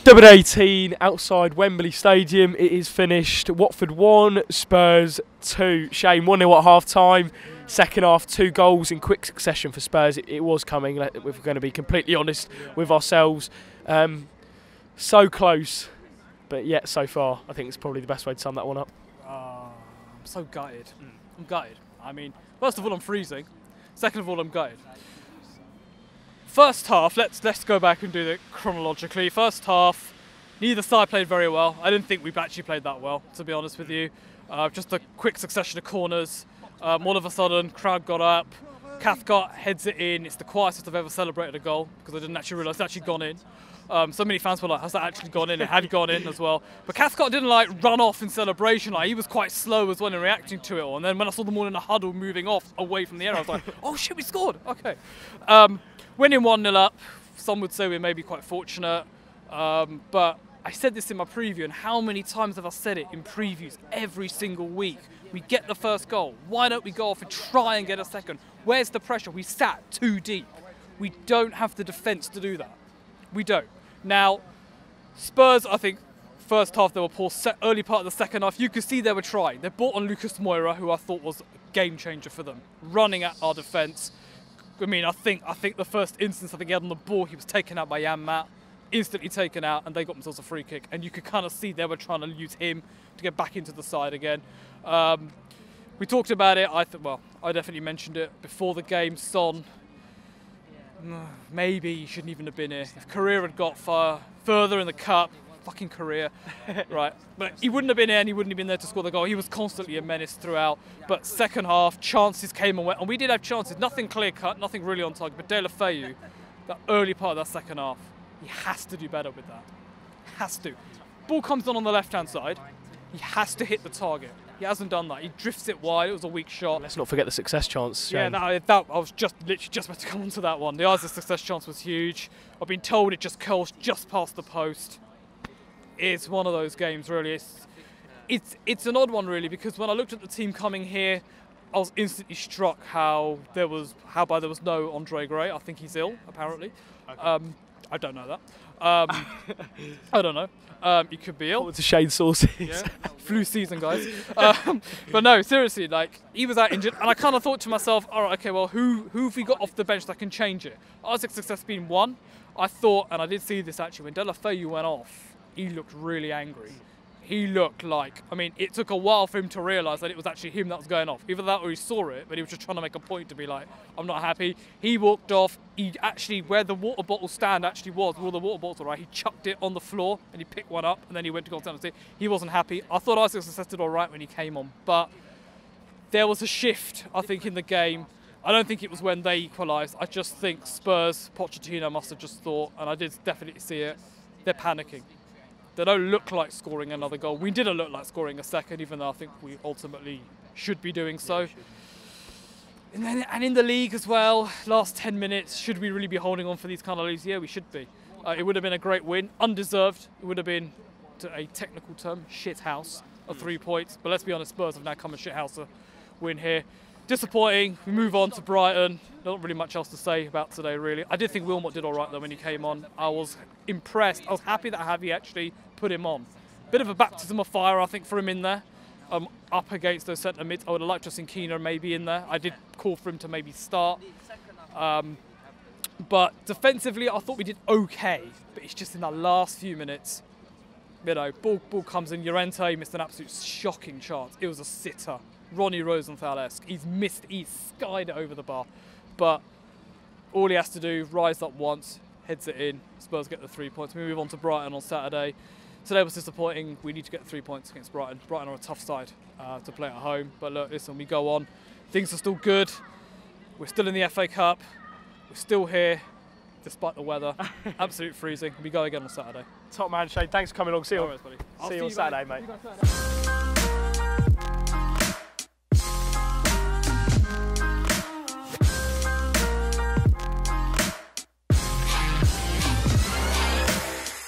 Double 18 outside Wembley Stadium. It is finished. Watford 1, Spurs 2. Shane 1-0 at half time. Second half, 2 goals in quick succession for Spurs. It was coming, if we're going to be completely honest with ourselves. So close, but yet so far. I think it's probably the best way to sum that one up. I'm so gutted. I'm gutted. I mean, first of all, I'm freezing. Second of all, I'm gutted. First half, let's go back and do it chronologically. First half, neither side played very well. I didn't think we've actually played that well, to be honest with you. Just a quick succession of corners. All of a sudden, crowd got up. Cathcart heads it in. It's the quietest I've ever celebrated a goal because I didn't actually realise it's actually gone in. So many fans were like, has that actually gone in? It had gone in as well. But Cathcart didn't like run off in celebration. Like, he was quite slow as well in reacting to it all. And then when I saw them all in a huddle moving off away from the area, I was like, oh shit, we scored. Okay. Winning 1-0 up. Some would say we're maybe quite fortunate. But I said this in my preview, and how many times have I said it in previews every single week? We get the first goal. Why don't we go off and try and get a second? Where's the pressure? We sat too deep. We don't have the defence to do that. We don't. Now, Spurs, I think, first half they were poor. Early part of the second half, you could see they were trying. They brought on Lucas Moura, who I thought was a game changer for them, running at our defence. I mean, I think the first instance, I think he had on the ball, he was taken out by Jan Matt, instantly taken out, and they got themselves a free kick. And you could kind of see they were trying to use him to get back into the side again. We talked about it. I definitely mentioned it before the game. Son, maybe he shouldn't even have been here. If Korea had got further in the cup, fucking Korea, right? But he wouldn't have been here, and he wouldn't have been there to score the goal. He was constantly a menace throughout. But second half, chances came and went, and we did have chances. Nothing clear cut, nothing really on target. But De La Feu, that early part of that second half, he has to do better with that. Has to. Ball comes on the left-hand side. He has to hit the target. He hasn't done that. He drifts it wide. It was a weak shot. Let's not forget the success chance. Yeah, no, I was literally just about to come on to that one. The Isaac success chance was huge. I've been told it just curls just past the post. It's one of those games, really. It's an odd one, really, because when I looked at the team coming here, I was instantly struck how there was no Andre Gray. I think he's ill, apparently. Okay. I don't know that. I don't know. He could be ill. It's a shade sources. Yeah. Flu season, guys. But no, seriously, like, he was out injured, and I kind of thought to myself, all right, okay, well, who have we got off the bench that can change it? Isaac's success being one. I thought, and I did see this actually, when De La Feu went off, he looked really angry. He looked like, I mean, it took a while for him to realise that it was actually him that was going off. Either that or he saw it, but he was just trying to make a point to be like, I'm not happy. He walked off. He actually, where the water bottle stand actually was, where all the water bottles were, right, he chucked it on the floor and he picked one up and then he went to go down and see. He wasn't happy. I thought Isaac did all right when he came on, but there was a shift, I think, in the game. I don't think it was when they equalised. I just think Spurs, Pochettino must have just thought, and I did definitely see it, they're panicking. They don't look like scoring another goal. We didn't look like scoring a second, even though I think we ultimately should be doing so. And in the league as well, last 10 minutes, should we really be holding on for these kind of leads? Yeah, we should be. It would have been a great win, undeserved. It would have been, to a technical term, shit house of 3 points. But let's be honest, Spurs have now come and shit house a win here. Disappointing. We move on to Brighton. Not really much else to say about today, really. I did think Wilmot did all right, though, when he came on. I was impressed. I was happy that Javi actually put him on. Bit of a baptism of fire, I think, for him in there. Up against those centre mids. I would have liked to have seen Keener maybe in there. I did call for him to maybe start. But defensively, I thought we did okay. But it's just in the last few minutes. You know, ball comes in. Llorente missed an absolute shocking chance. It was a sitter. Ronnie Rosenthal-esque. He's skied it over the bar. But all he has to do, rise up once, heads it in. Spurs get the 3 points. We move on to Brighton on Saturday. Today was disappointing. We need to get 3 points against Brighton. Brighton are a tough side to play at home. But look, listen, we go on. Things are still good. We're still in the FA Cup. We're still here, despite the weather. Absolute freezing. We go again on Saturday. Top man, Shane. Thanks for coming along. See you, All right, buddy. see you on Saturday, mate.